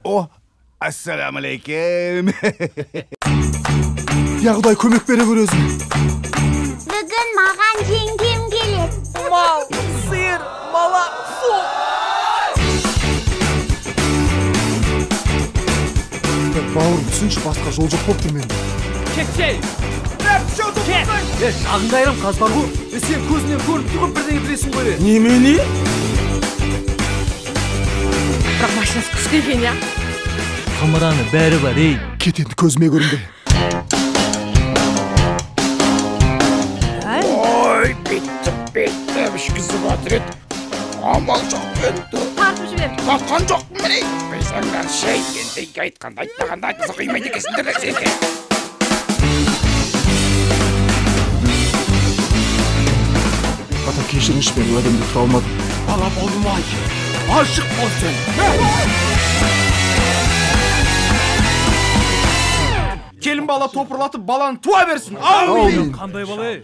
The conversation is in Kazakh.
О, ассаламалейкум. Ya Құдай көмек бере көр өзің. Бүгін маған жеңгем келеді. Мал, сыр, бала, су. Бауырым, түсінші басқа жол жоқ болып тұр менде. Кексей. Жағында айрам қаз бар ғой. Сен көзінен көрініп тұрып бірдеңе білесің ғой. Немене? Бірақ машинасы күшті екен, я. Қамыраны бәрі бар, ей. Кет енді көзіме көрінбе. Ой, bitti. Üç kızı batırıp. Amal çok kötü. Тартып жібер. Tatkan çok mu ne? Bizden şey, kendine aytkandı, aytmağında aytmasa kıymaydı kesindir seni. Ата кешіріңізші, мен уәдемде тұра алмадым. Bala olmay. Aşık ol sen. Келін бала топырлатып баланы туа берсін. Ау! Қандай бала, ей?